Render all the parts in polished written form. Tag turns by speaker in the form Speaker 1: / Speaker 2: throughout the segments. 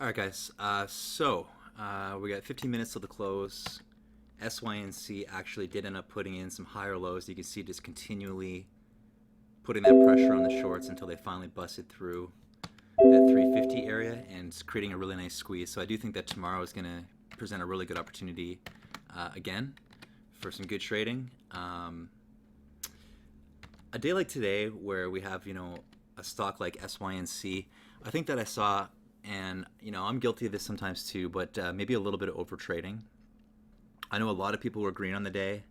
Speaker 1: All right, guys. We got 15 minutes till the close. SYNC actually did end up putting in some higher lows. You can see just continually putting that pressure on the shorts until they finally busted through that 350 area and creating a really nice squeeze. So I do think that tomorrow is going to present a really good opportunity again for some good trading. A day like today where we have, a stock like SYNC, I think that I saw, and, I'm guilty of this sometimes too, but maybe a little bit of over trading. I know a lot of people were green on the day,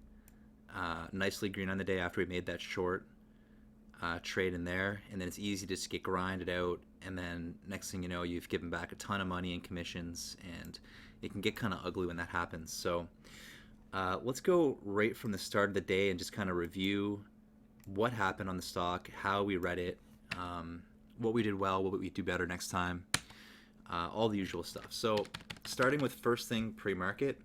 Speaker 1: nicely green on the day after we made that short trade in there, and then it's easy to just get grinded out, and then next thing you know, you've given back a ton of money in commissions, and it can get kind of ugly when that happens. So let's go right from the start of the day and just kind of review what happened on the stock, how we read it, what we did well, what we do better next time, all the usual stuff. So starting with first thing, pre-market.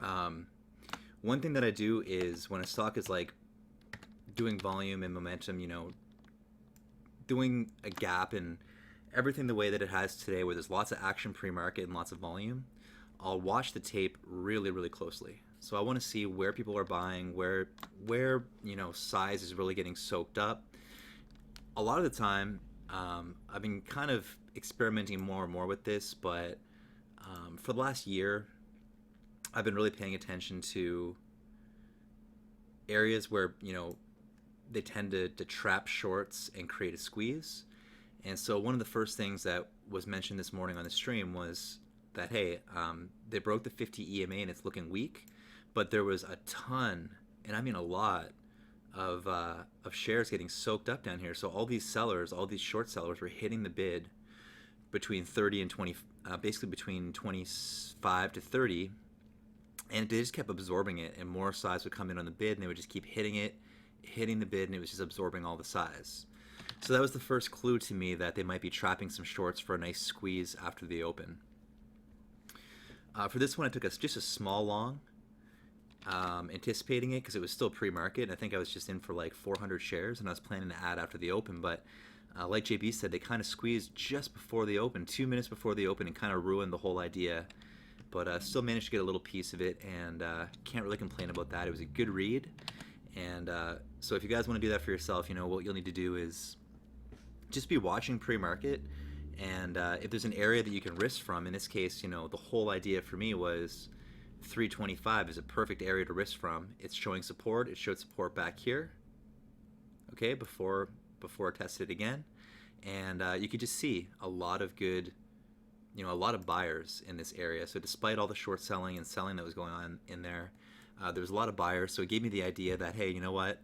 Speaker 1: One thing that I do is when a stock is like doing volume and momentum, doing a gap and everything the way that it has today, where there's lots of action pre-market and lots of volume, I'll watch the tape really, really closely. So I want to see where people are buying, where size is really getting soaked up. A lot of the time, I've been kind of experimenting more and more with this, but for the last year, I've been really paying attention to areas where, they tend to trap shorts and create a squeeze. And so one of the first things that was mentioned this morning on the stream was that, hey, they broke the 50 EMA and it's looking weak, but there was a ton, and I mean a lot, of shares getting soaked up down here. So all these sellers, all these short sellers were hitting the bid between 30 and 20, basically between 25 to 30, and they just kept absorbing it, and more size would come in on the bid, and they would just keep hitting the bid, and it was just absorbing all the size. So that was the first clue to me that they might be trapping some shorts for a nice squeeze after the open. For this one, I took just a small long, anticipating it because it was still pre-market, and I think I was just in for like 400 shares, and I was planning to add after the open, but like JB said, they kind of squeezed just before the open, 2 minutes before the open, and kind of ruined the whole idea. But still managed to get a little piece of it, and can't really complain about that. It was a good read, and so if you guys want to do that for yourself, what you'll need to do is just be watching pre-market, and if there's an area that you can risk from, in this case, the whole idea for me was 325 is a perfect area to risk from. It's showing support. It showed support back here, okay, before it tested again, and you could just see a lot of good, a lot of buyers in this area. So despite all the short selling and selling that was going on in there, there was a lot of buyers. So it gave me the idea that, hey, you know what?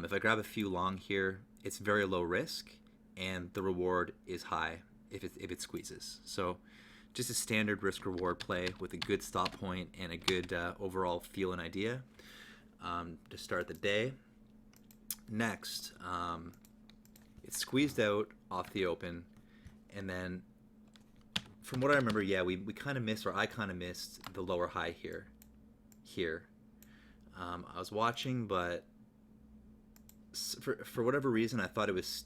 Speaker 1: If I grab a few long here, it's very low risk, and the reward is high if it squeezes. So just a standard risk reward play with a good stop point and a good overall feel and idea to start the day. Next, it squeezed out off the open, and then from what I remember, yeah, we kind of missed, or I kind of missed the lower high here. I was watching, but for whatever reason, I thought it was,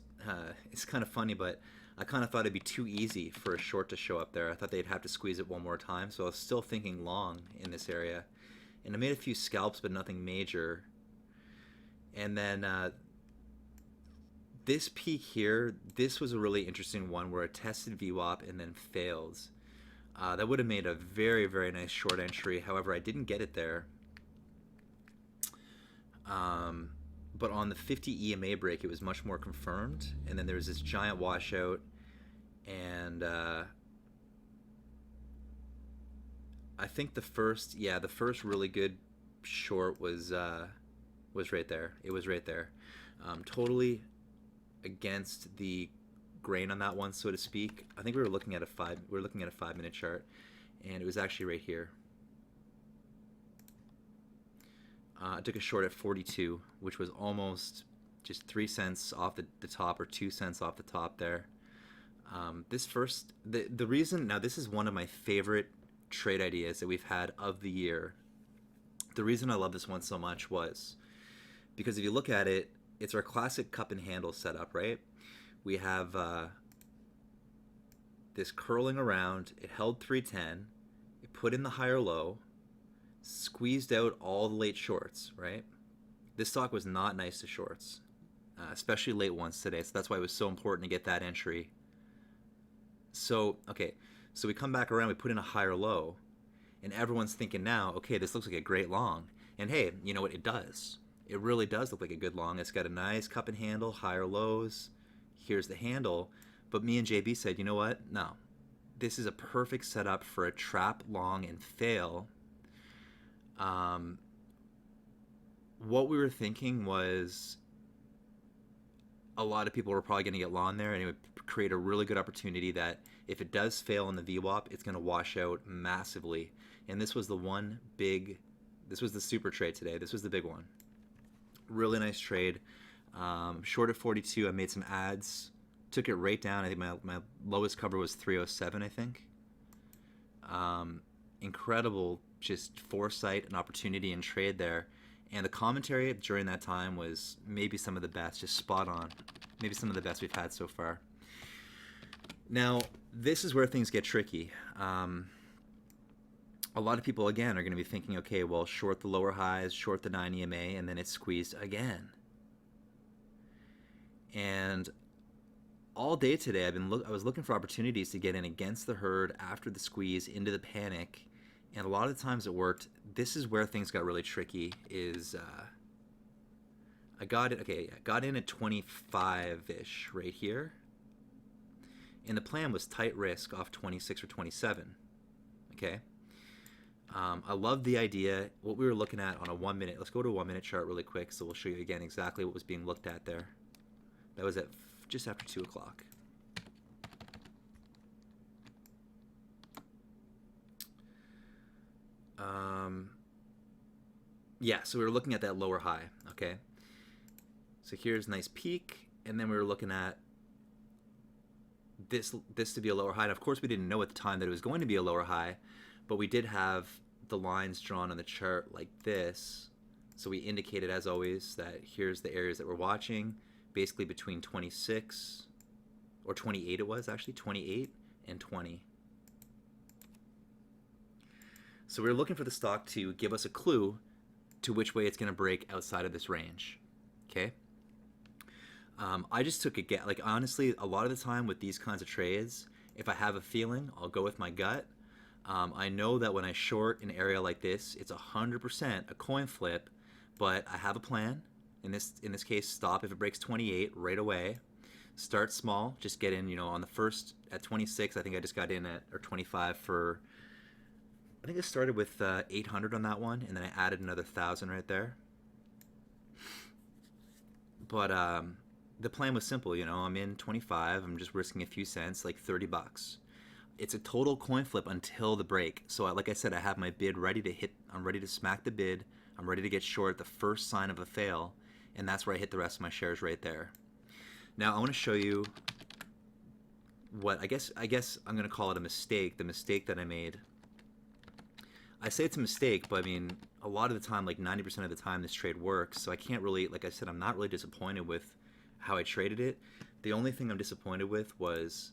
Speaker 1: it's kind of funny, but I kind of thought it'd be too easy for a short to show up there. I thought they'd have to squeeze it one more time, so I was still thinking long in this area. And I made a few scalps, but nothing major. And then this peak here, this was a really interesting one where it tested VWAP and then failed. That would have made a very, very nice short entry. However, I didn't get it there. But on the 50 EMA break, it was much more confirmed. And then there was this giant washout. And I think the first really good short was right there. It was right there. Totally against the grain on that one, so to speak. I think we were looking at a 5-minute chart, and it was actually right here. I took a short at 42, which was almost just 3 cents off the top, or 2 cents off the top there. The reason, now this is one of my favorite trade ideas that we've had of the year. The reason I love this one so much was because if you look at it, it's our classic cup and handle setup, right? We have this curling around. It held 310. It put in the higher low, squeezed out all the late shorts, right? This stock was not nice to shorts, especially late ones today. So that's why it was so important to get that entry. So, okay, so we come back around, we put in a higher low, and everyone's thinking now, okay, this looks like a great long. And hey, you know what? It does. It really does look like a good long. It's got a nice cup and handle, higher lows. Here's the handle. But me and JB said, you know what? No. This is a perfect setup for a trap long and fail. What we were thinking was a lot of people were probably going to get long there, and it would create a really good opportunity that if it does fail in the VWAP, it's going to wash out massively. And this was this was the super trade today. This was the big one. Really nice trade. Short at 42. I made some ads. Took it right down. I think my lowest cover was 307, I think. Incredible just foresight and opportunity and trade there. And the commentary during that time was maybe some of the best, just spot on. Maybe some of the best we've had so far. Now, this is where things get tricky. A lot of people, again, are going to be thinking, okay, well, short the lower highs, short the 9 EMA, and then it's squeezed again. And all day today, I was looking for opportunities to get in against the herd after the squeeze into the panic, and a lot of the times it worked. This is where things got really tricky. I got in at 25-ish right here, and the plan was tight risk off 26 or 27. Okay. I love the idea. What we were looking at on a 1 minute. Let's go to a 1 minute chart really quick, so we'll show you again exactly what was being looked at there. That was at just after 2 o'clock. Yeah, so we were looking at that lower high, okay? So here's a nice peak, and then we were looking at this to be a lower high. And of course, we didn't know at the time that it was going to be a lower high, but we did have the lines drawn on the chart like this. So we indicated, as always, that here's the areas that we're watching, basically between 26, or 28 it was, actually, 28 and 20. So we were looking for the stock to give us a clue to which way it's going to break outside of this range, okay? I just took a guess. Like, honestly, a lot of the time with these kinds of trades, if I have a feeling, I'll go with my gut. I know that when I short an area like this, it's 100% a coin flip, but I have a plan. In this case, stop if it breaks 28 right away. Start small, just get in, on the first at 26. I think I just got in at, or 25 for, I think I started with 800 on that one, and then I added another 1,000 right there. But the plan was simple, I'm in 25, I'm just risking a few cents, like $30. It's a total coin flip until the break. So like I said, I have my bid ready to hit. I'm ready to smack the bid. I'm ready to get short the first sign of a fail, and that's where I hit the rest of my shares right there. Now I want to show you what I guess I'm going to call it a mistake. The mistake that I made. I say it's a mistake, but I mean, a lot of the time, like 90% of the time, this trade works. So I can't really, like I said, I'm not really disappointed with how I traded it. The only thing I'm disappointed with was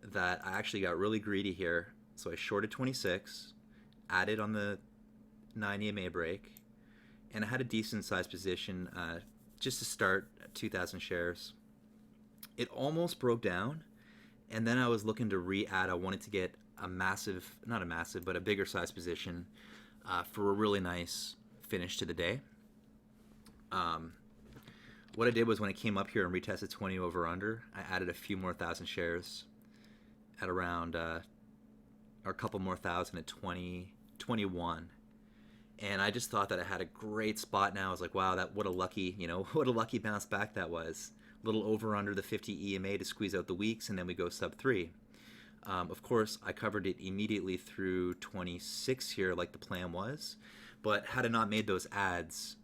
Speaker 1: that I actually got really greedy here. So I shorted 26, added on the 9 EMA break, and I had a decent sized position just to start at 2,000 shares. It almost broke down, and then I was looking to re-add. I wanted to get a massive, not a massive, but a bigger size position for a really nice finish to the day. What I did was when it came up here and retested 20 over under, I added a few more 1,000 shares at around, or a couple more 1,000 at 21. And I just thought that I had a great spot now. I was like, wow, what a lucky, what a lucky bounce back that was. A little over under the 50 EMA to squeeze out the weeks, and then we go sub 3. Of course, I covered it immediately through 26 here like the plan was. But had I not made those ads,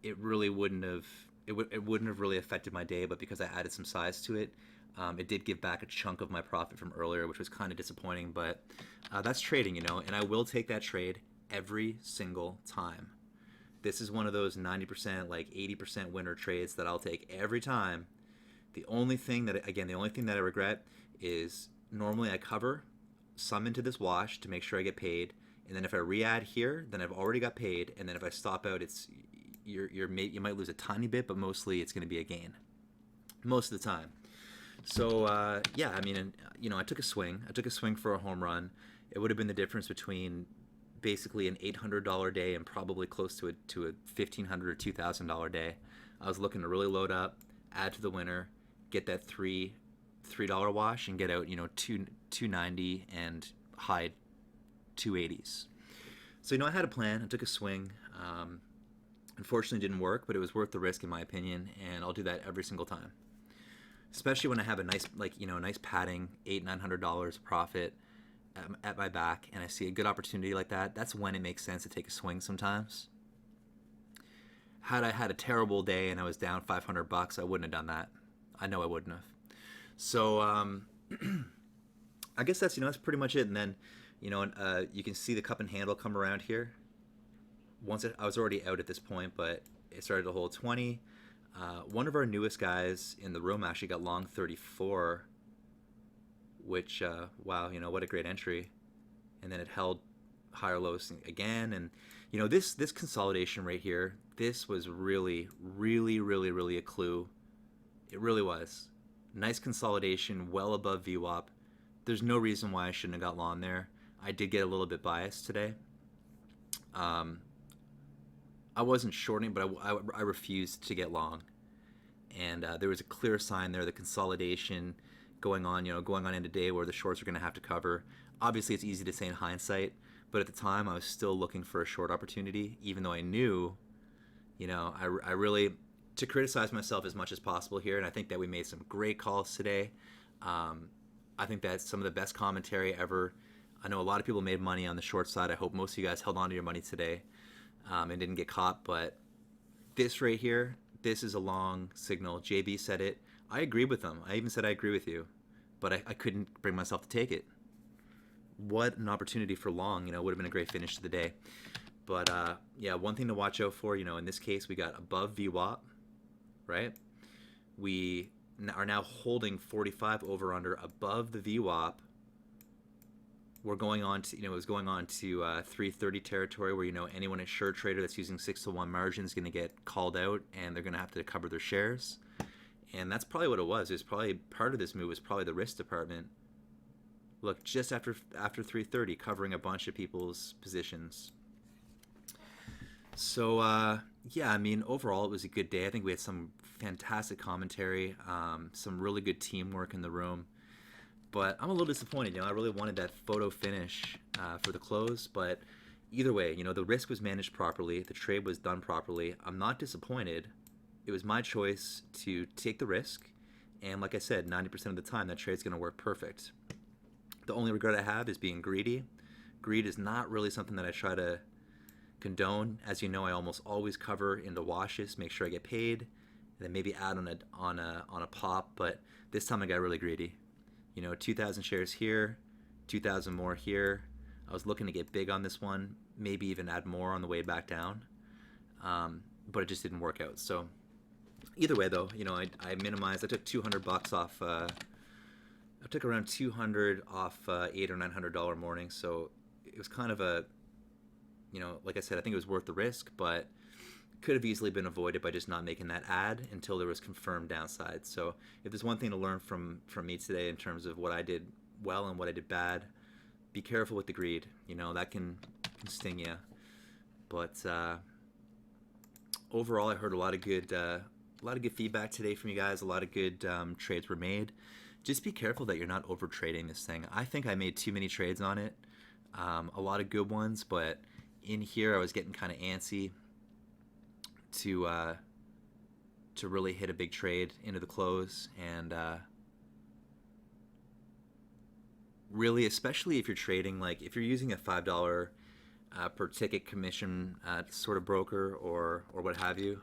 Speaker 1: it really wouldn't have really affected my day. But because I added some size to it, it did give back a chunk of my profit from earlier, which was kind of disappointing. But that's trading, and I will take that trade every single time. This is one of those 90%, like 80% winner trades that I'll take every time. The only thing that I regret is normally I cover some into this wash to make sure I get paid, and then if I re-add here, then I've already got paid, and then if I stop out, it's you might lose a tiny bit, but mostly it's going to be a gain most of the time. So yeah, I mean, I took a swing. I took a swing for a home run. It would have been the difference between basically an $800 day and probably close to a $1,500 or $2,000 day. I was looking to really load up, add to the winner, get that $3 wash, and get out 290 and high 280s. So I had a plan. I took a swing. Unfortunately, it didn't work, but it was worth the risk in my opinion, and I'll do that every single time. Especially when I have a nice nice padding $800-900 profit at my back, and I see a good opportunity like that. That's when it makes sense to take a swing sometimes. Had I had a terrible day and I was down $500, I wouldn't have done that. I know I wouldn't have. So I guess that's pretty much it. And then you can see the cup and handle come around here. I was already out at this point, but it started to hold 20. One of our newest guys in the room actually got long 34, which wow, what a great entry. And then it held higher lows again, and this consolidation right here, this was really a clue. It really was. Nice consolidation, well above VWAP. There's no reason why I shouldn't have got long there. I did get a little bit biased today. I wasn't shorting, but I refused to get long. And there was a clear sign there, the consolidation going on in a day where the shorts are going to have to cover. Obviously, it's easy to say in hindsight, but at the time, I was still looking for a short opportunity, even though I knew, I really, to criticize myself as much as possible here, and I think that we made some great calls today. I think that's some of the best commentary ever. I know a lot of people made money on the short side. I hope most of you guys held on to your money today and didn't get caught, but this right here, this is a long signal. JB said it. I agreed with him. I even said I agree with you, but I couldn't bring myself to take it. What an opportunity for long, would have been a great finish to the day. But yeah, one thing to watch out for, in this case, we got above VWAP, right? We are now holding 45 over under above the VWAP. We're going on to, it was going on to 330 territory where, anyone at short trader that's using 6-to-1 margin is going to get called out and they're going to have to cover their shares. And that's probably what it was. It was probably part of this move was probably the risk department. Look, just after 330, covering a bunch of people's positions. So yeah, I mean, overall it was a good day. I think we had some fantastic commentary, some really good teamwork in the room. But I'm a little disappointed. I really wanted that photo finish for the close. But either way, the risk was managed properly. The trade was done properly. I'm not disappointed. It was my choice to take the risk. And like I said, 90% of the time, that trade's going to work perfect. The only regret I have is being greedy. Greed is not really something that I try to condone. As you know, I almost always cover into washes, make sure I get paid, and then maybe add on a pop. But this time I got really greedy. 2,000 shares here, 2,000 more here. I was looking to get big on this one, maybe even add more on the way back down, but it just didn't work out. So either way, though, I minimized. I took $200 off. I took around 200 off $800 or $900 morning. So it was kind of a, like I said, I think it was worth the risk, but could have easily been avoided by just not making that ad until there was confirmed downside. So if there's one thing to learn from me today in terms of what I did well and what I did bad, be careful with the greed. That can sting you. But overall, I heard a lot of good feedback today from you guys. A lot of good trades were made. Just be careful that you're not over trading this thing. I think I made too many trades on it. A lot of good ones, but in here I was getting kind of antsy to really hit a big trade into the close, and really, especially if you're trading, like if you're using a $5 per ticket commission sort of broker or what have you,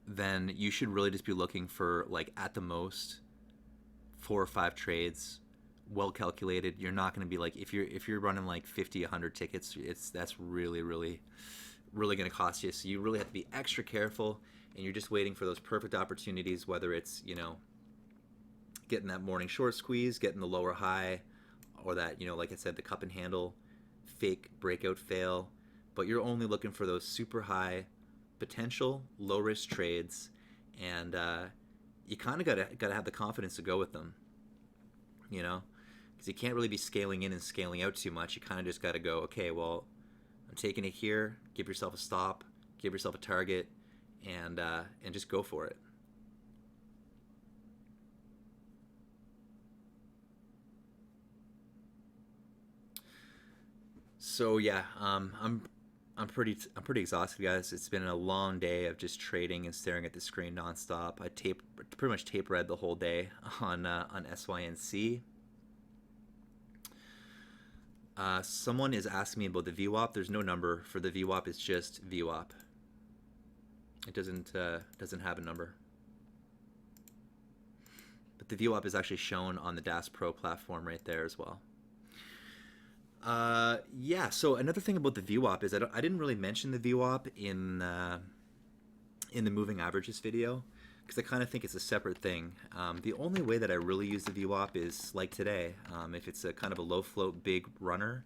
Speaker 1: then you should really just be looking for, like, at the most 4 or 5 trades, well calculated. You're not going to be like, if you're running like 50, 100 tickets, that's really going to cost you. So you really have to be extra careful, and you're just waiting for those perfect opportunities, whether it's getting that morning short squeeze, getting the lower high, or that, you know, like I said, the cup and handle fake breakout fail. But you're only looking for those super high potential low risk trades, and you kind of gotta have the confidence to go with them, you know, because you can't really be scaling in and scaling out too much. You kind of just got to go, okay, well, I'm taking it here. Give yourself a stop, give yourself a target, and just go for it. So yeah, I'm pretty exhausted, guys. It's been a long day of just trading and staring at the screen nonstop. I pretty much tape read the whole day on SYNC. Someone is asking me about the VWAP. There's no number for the VWAP. It's just VWAP. It doesn't have a number. But the VWAP is actually shown on the DAS Pro platform right there as well. Yeah, so another thing about the VWAP is I didn't really mention the VWAP in the moving averages video, because I kind of think it's a separate thing. The only way that I really use the VWAP is like today. If it's a kind of a low float big runner,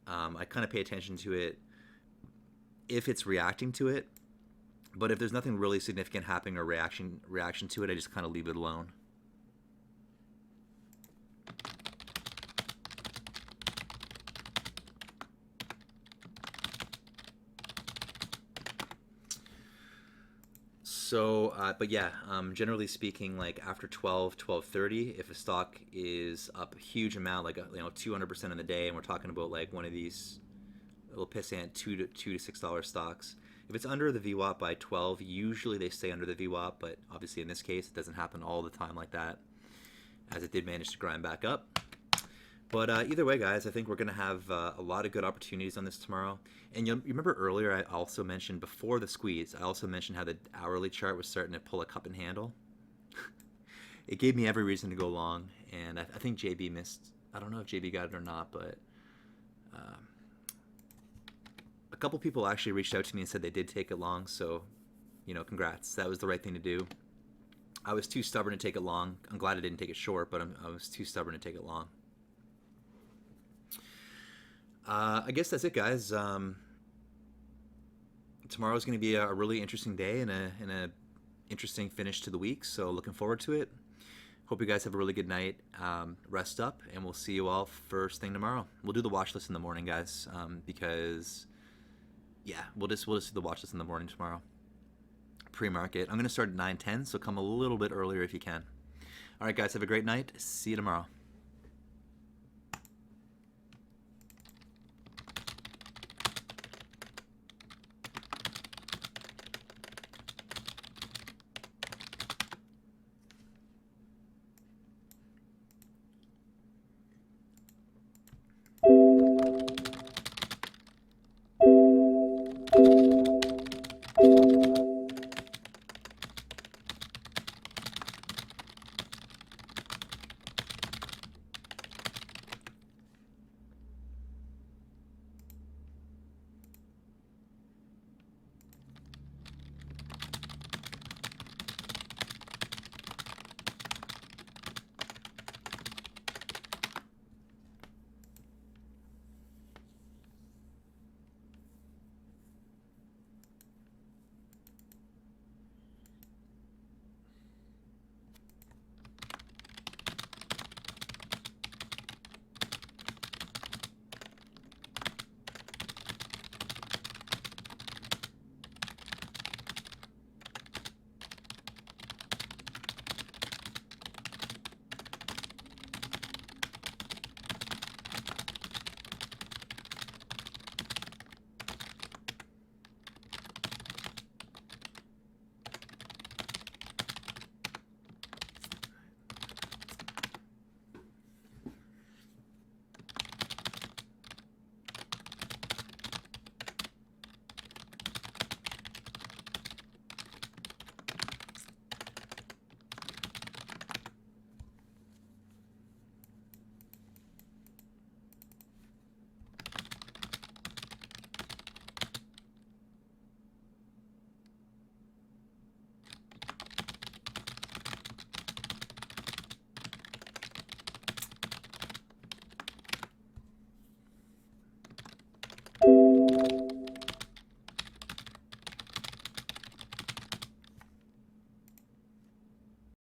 Speaker 1: I kind of pay attention to it if it's reacting to it. But if there's nothing really significant happening or reaction to it, I just kind of leave it alone. So, but yeah, generally speaking, like after 12:30, if a stock is up a huge amount, like 200% in the day, and we're talking about like one of these little pissant $2 to $6 stocks, if it's under the VWAP by 12, usually they stay under the VWAP. But obviously in this case, it doesn't happen all the time like that, as it did manage to grind back up. But either way, guys, I think we're going to have a lot of good opportunities on this tomorrow. And you remember earlier I also mentioned, before the squeeze, I also mentioned how the hourly chart was starting to pull a cup and handle. It gave me every reason to go long, and I think JB missed. I don't know if JB got it or not, but a couple people actually reached out to me and said they did take it long, so, congrats. That was the right thing to do. I was too stubborn to take it long. I'm glad I didn't take it short, but I was too stubborn to take it long. I guess that's it, guys. Tomorrow's going to be a really interesting day and a interesting finish to the week, so looking forward to it. Hope you guys have a really good night. Rest up, and we'll see you all first thing tomorrow. We'll do the watch list in the morning, guys, because yeah, we'll just do the watch list in the morning tomorrow. Pre-market. I'm going to start at 9:10, so come a little bit earlier if you can. All right, guys, have a great night. See you tomorrow.